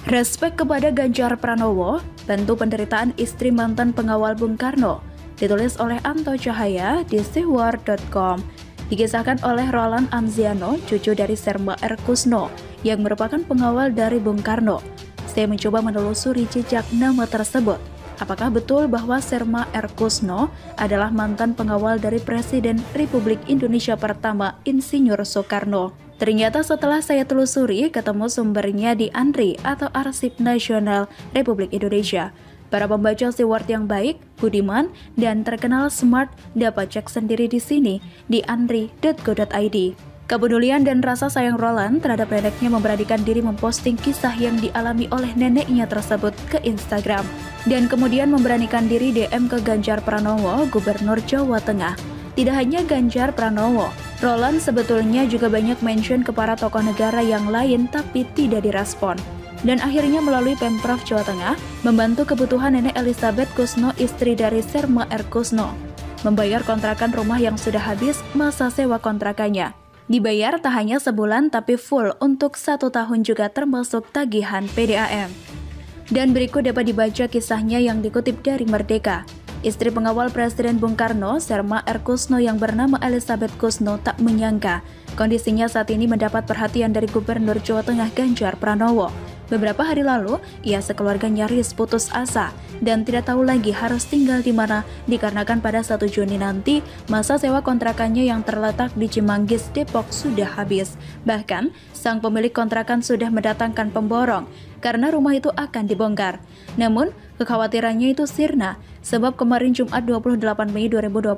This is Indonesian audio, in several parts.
Respek kepada Ganjar Pranowo, bantu penderitaan istri mantan pengawal Bung Karno. Ditulis oleh Anto Cahaya di siwar.com. Dikisahkan oleh Roland Anziano, cucu dari Serma R. Kusno, yang merupakan pengawal dari Bung Karno. Saya mencoba menelusuri jejak nama tersebut. Apakah betul bahwa Serma R. Kusno adalah mantan pengawal dari Presiden Republik Indonesia pertama, Insinyur Soekarno? Ternyata setelah saya telusuri, ketemu sumbernya di ANRI atau Arsip Nasional Republik Indonesia. Para pembaca Siwar yang baik, budiman, dan terkenal smart dapat cek sendiri di sini di anri.go.id. Kepedulian dan rasa sayang Roland terhadap neneknya memberanikan diri memposting kisah yang dialami oleh neneknya tersebut ke Instagram. Dan kemudian memberanikan diri DM ke Ganjar Pranowo, Gubernur Jawa Tengah. Tidak hanya Ganjar Pranowo, Roland sebetulnya juga banyak mention ke para tokoh negara yang lain tapi tidak direspon. Dan akhirnya melalui Pemprov Jawa Tengah, membantu kebutuhan Nenek Elizabeth Kusno, istri dari Serma R. Kusno, membayar kontrakan rumah yang sudah habis masa sewa kontrakannya. Dibayar tak hanya sebulan tapi full untuk 1 tahun juga termasuk tagihan PDAM. Dan berikut dapat dibaca kisahnya yang dikutip dari Merdeka. Istri pengawal Presiden Bung Karno, Serma R. Kusno yang bernama Elizabeth Kusno tak menyangka kondisinya saat ini mendapat perhatian dari Gubernur Jawa Tengah Ganjar Pranowo. Beberapa hari lalu, ia sekeluarga nyaris putus asa dan tidak tahu lagi harus tinggal di mana dikarenakan pada 1 Juni nanti masa sewa kontrakannya yang terletak di Cimanggis, Depok sudah habis. Bahkan, sang pemilik kontrakan sudah mendatangkan pemborong karena rumah itu akan dibongkar. Namun, kekhawatirannya itu sirna sebab kemarin Jumat 28 Mei 2021,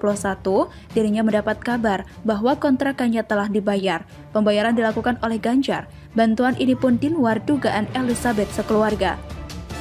dirinya mendapat kabar bahwa kontrakannya telah dibayar. Pembayaran dilakukan oleh Ganjar. Bantuan ini pun di luar dugaan Elizabeth sekeluarga.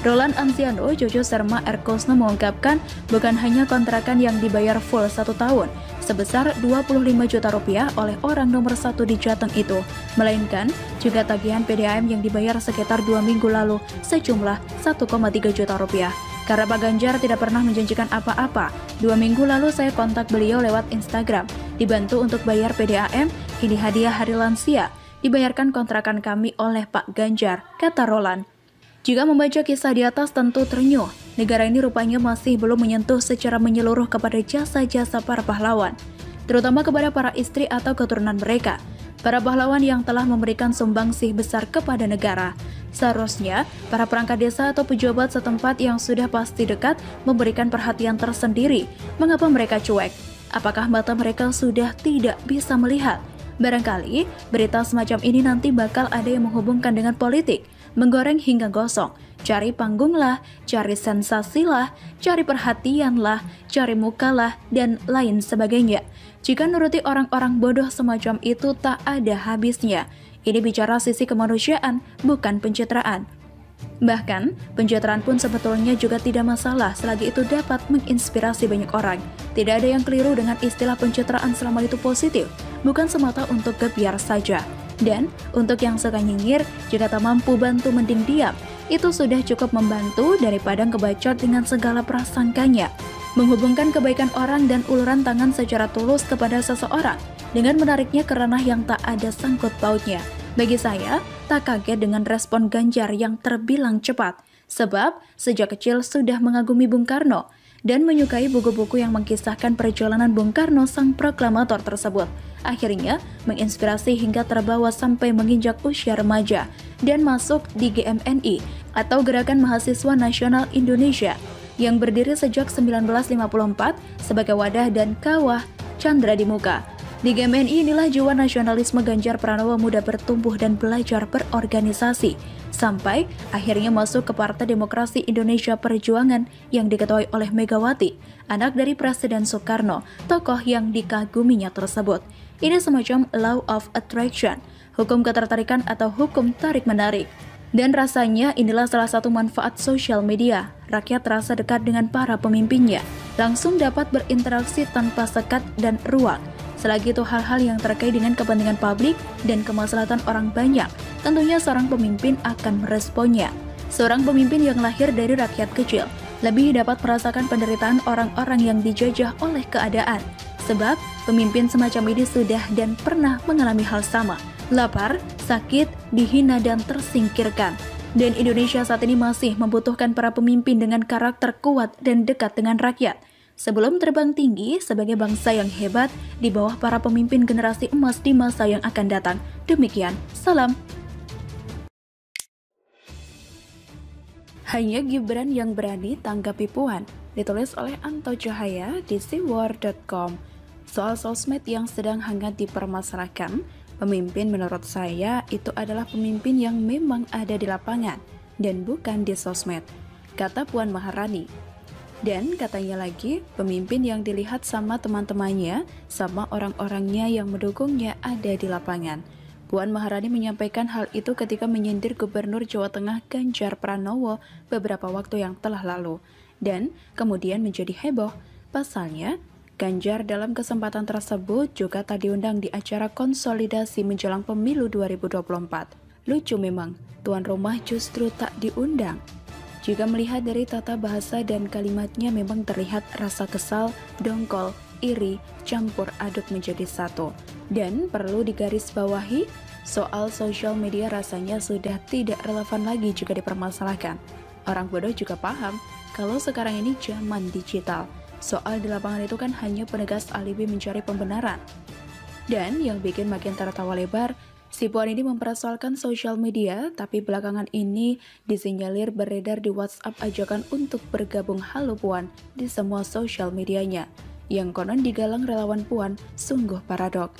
Roland Anziano, cucu Serma R. Kusno mengungkapkan bukan hanya kontrakan yang dibayar full 1 tahun sebesar 25 juta rupiah oleh orang nomor 1 di Jateng itu, melainkan juga tagihan PDAM yang dibayar sekitar 2 minggu lalu sejumlah 1,3 juta rupiah. Karena Pak Ganjar tidak pernah menjanjikan apa-apa, 2 minggu lalu saya kontak beliau lewat Instagram, dibantu untuk bayar PDAM, ini hadiah hari lansia, dibayarkan kontrakan kami oleh Pak Ganjar, kata Roland. Jika membaca kisah di atas tentu terenyuh, negara ini rupanya masih belum menyentuh secara menyeluruh kepada jasa-jasa para pahlawan, terutama kepada para istri atau keturunan mereka, para pahlawan yang telah memberikan sumbangsih besar kepada negara. Seharusnya, para perangkat desa atau pejabat setempat yang sudah pasti dekat memberikan perhatian tersendiri. Mengapa mereka cuek? Apakah mata mereka sudah tidak bisa melihat? Barangkali, berita semacam ini nanti bakal ada yang menghubungkan dengan politik, menggoreng hingga gosong, cari panggung lah, cari sensasi lah, cari perhatian lah, cari muka lah, dan lain sebagainya. Jika nuruti orang-orang bodoh semacam itu tak ada habisnya. Ini bicara sisi kemanusiaan, bukan pencitraan. Bahkan, pencitraan pun sebetulnya juga tidak masalah selagi itu dapat menginspirasi banyak orang. Tidak ada yang keliru dengan istilah pencitraan selama itu positif, bukan semata untuk gebiar saja. Dan untuk yang suka nyinyir, jika tak mampu bantu mending diam, itu sudah cukup membantu daripada ngebacot dengan segala prasangkanya. Menghubungkan kebaikan orang dan uluran tangan secara tulus kepada seseorang dengan menariknya ke ranah yang tak ada sangkut pautnya. Bagi saya, tak kaget dengan respon Ganjar yang terbilang cepat, sebab sejak kecil sudah mengagumi Bung Karno dan menyukai buku-buku yang mengisahkan perjalanan Bung Karno sang proklamator tersebut. Akhirnya, menginspirasi hingga terbawa sampai menginjak usia remaja dan masuk di GMNI atau Gerakan Mahasiswa Nasional Indonesia yang berdiri sejak 1954 sebagai wadah dan kawah Chandra di muka. Di GMNI inilah jiwa nasionalisme Ganjar Pranowo muda bertumbuh dan belajar berorganisasi, sampai akhirnya masuk ke Partai Demokrasi Indonesia Perjuangan yang diketuai oleh Megawati, anak dari Presiden Soekarno, tokoh yang dikaguminya tersebut. Ini semacam law of attraction, hukum ketertarikan atau hukum tarik-menarik. Dan rasanya inilah salah satu manfaat sosial media. Rakyat terasa dekat dengan para pemimpinnya, langsung dapat berinteraksi tanpa sekat dan ruang. Selagi itu hal-hal yang terkait dengan kepentingan publik dan kemaslahatan orang banyak, tentunya seorang pemimpin akan meresponnya. Seorang pemimpin yang lahir dari rakyat kecil lebih dapat merasakan penderitaan orang-orang yang dijajah oleh keadaan. Sebab pemimpin semacam ini sudah dan pernah mengalami hal sama. Lapar, sakit, dihina dan tersingkirkan. Dan Indonesia saat ini masih membutuhkan para pemimpin dengan karakter kuat dan dekat dengan rakyat. Sebelum terbang tinggi sebagai bangsa yang hebat di bawah para pemimpin generasi emas di masa yang akan datang. Demikian, salam. Hanya Gibran yang berani tanggapi Puan, ditulis oleh Anto Cahaya di siwar.com. Soal sosmed yang sedang hangat dipermasalahkan, pemimpin menurut saya itu adalah pemimpin yang memang ada di lapangan dan bukan di sosmed, kata Puan Maharani. Dan katanya lagi, pemimpin yang dilihat sama teman-temannya, sama orang-orangnya yang mendukungnya ada di lapangan. Puan Maharani menyampaikan hal itu ketika menyindir Gubernur Jawa Tengah Ganjar Pranowo beberapa waktu yang telah lalu. Dan kemudian menjadi heboh. Pasalnya, Ganjar dalam kesempatan tersebut juga tak diundang di acara konsolidasi menjelang pemilu 2024. Lucu memang, tuan rumah justru tak diundang. Jika melihat dari tata bahasa dan kalimatnya memang terlihat rasa kesal, dongkol, iri, campur aduk menjadi satu. Dan perlu digarisbawahi, soal sosial media rasanya sudah tidak relevan lagi jika dipermasalahkan. Orang bodoh juga paham kalau sekarang ini zaman digital. Soal di lapangan itu kan hanya penegas alibi mencari pembenaran. Dan yang bikin makin tertawa lebar, si Puan ini mempersoalkan sosial media, tapi belakangan ini disinyalir beredar di WhatsApp ajakan untuk bergabung Halo Puan di semua sosial medianya, yang konon digalang relawan Puan, sungguh paradok.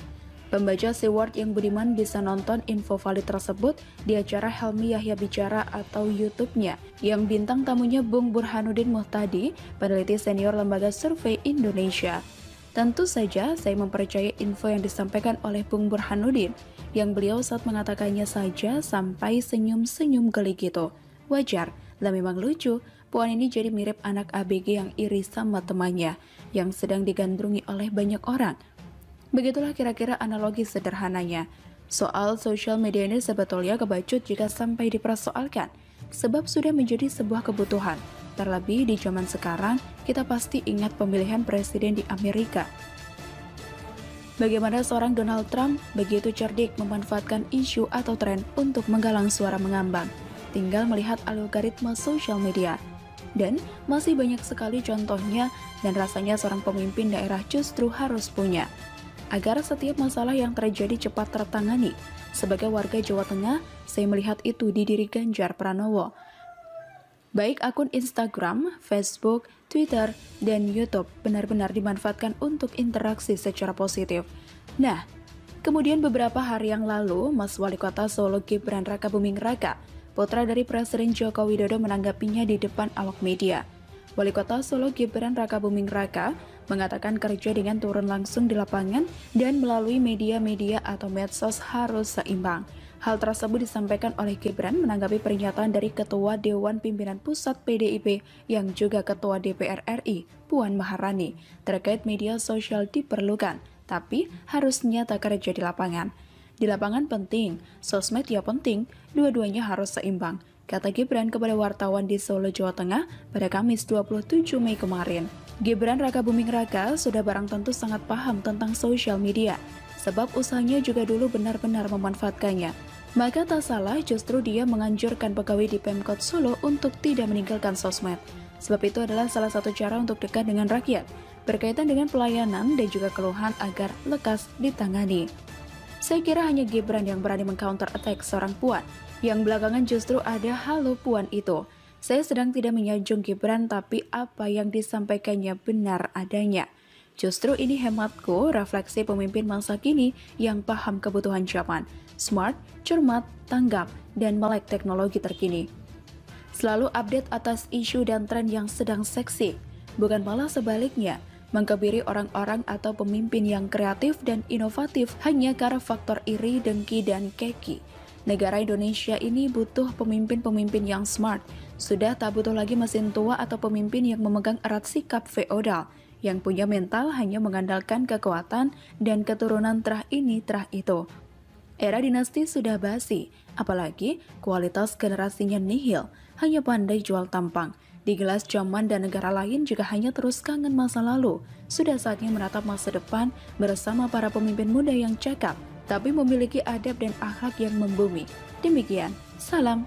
Pembaca Siward yang budiman bisa nonton info valid tersebut di acara Helmi Yahya Bicara atau YouTube-nya, yang bintang tamunya Bung Burhanuddin Muhtadi, peneliti senior Lembaga Survei Indonesia. Tentu saja saya mempercayai info yang disampaikan oleh Bung Burhanuddin, yang beliau saat mengatakannya saja sampai senyum-senyum geli gitu. Wajar, lah memang lucu, Puan ini jadi mirip anak ABG yang iri sama temannya, yang sedang digandrungi oleh banyak orang. Begitulah kira-kira analogi sederhananya. Soal sosial media ini sebetulnya kebacut jika sampai dipersoalkan, sebab sudah menjadi sebuah kebutuhan. Terlebih di zaman sekarang, kita pasti ingat pemilihan presiden di Amerika. Bagaimana seorang Donald Trump begitu cerdik memanfaatkan isu atau tren untuk menggalang suara mengambang. Tinggal melihat algoritma sosial media. Dan masih banyak sekali contohnya, dan rasanya seorang pemimpin daerah justru harus punya. Agar setiap masalah yang terjadi cepat tertangani. Sebagai warga Jawa Tengah, saya melihat itu di diri Ganjar Pranowo. Baik akun Instagram, Facebook, Twitter, dan YouTube benar-benar dimanfaatkan untuk interaksi secara positif. Nah, kemudian beberapa hari yang lalu, Mas Wali Kota Solo Gibran Rakabuming Raka, putra dari Presiden Joko Widodo, menanggapinya di depan awak media. Wali Kota Solo Gibran Rakabuming Raka mengatakan kerja dengan turun langsung di lapangan dan melalui media-media atau medsos harus seimbang. Hal tersebut disampaikan oleh Gibran menanggapi pernyataan dari Ketua Dewan Pimpinan Pusat PDIP yang juga Ketua DPR RI, Puan Maharani, terkait media sosial diperlukan, tapi harus nyata kerja di lapangan. Di lapangan penting, sosmed ya penting, dua-duanya harus seimbang, kata Gibran kepada wartawan di Solo, Jawa Tengah pada Kamis 27 Mei kemarin. Gibran Rakabuming Raka sudah barang tentu sangat paham tentang sosial media, sebab usahanya juga dulu benar-benar memanfaatkannya. Maka tak salah justru dia menganjurkan pegawai di Pemkot Solo untuk tidak meninggalkan sosmed. Sebab itu adalah salah satu cara untuk dekat dengan rakyat, berkaitan dengan pelayanan dan juga keluhan agar lekas ditangani. Saya kira hanya Gibran yang berani meng-counter attack seorang Puan, yang belakangan justru ada Halo Puan itu. Saya sedang tidak menyanjung Gibran, tapi apa yang disampaikannya benar adanya. Justru ini hematku, refleksi pemimpin masa kini yang paham kebutuhan zaman, smart, cermat, tanggap, dan melek teknologi terkini. Selalu update atas isu dan tren yang sedang seksi, bukan malah sebaliknya, mengkebiri orang-orang atau pemimpin yang kreatif dan inovatif hanya karena faktor iri, dengki, dan keki. Negara Indonesia ini butuh pemimpin-pemimpin yang smart, sudah tak butuh lagi mesin tua atau pemimpin yang memegang erat sikap feodal, yang punya mental hanya mengandalkan kekuatan dan keturunan terah ini terah itu. Era dinasti sudah basi, apalagi kualitas generasinya nihil, hanya pandai jual tampang. Di gelas zaman dan negara lain juga hanya terus kangen masa lalu. Sudah saatnya menatap masa depan bersama para pemimpin muda yang cakap, tapi memiliki adab dan akhlak yang membumi. Demikian, salam.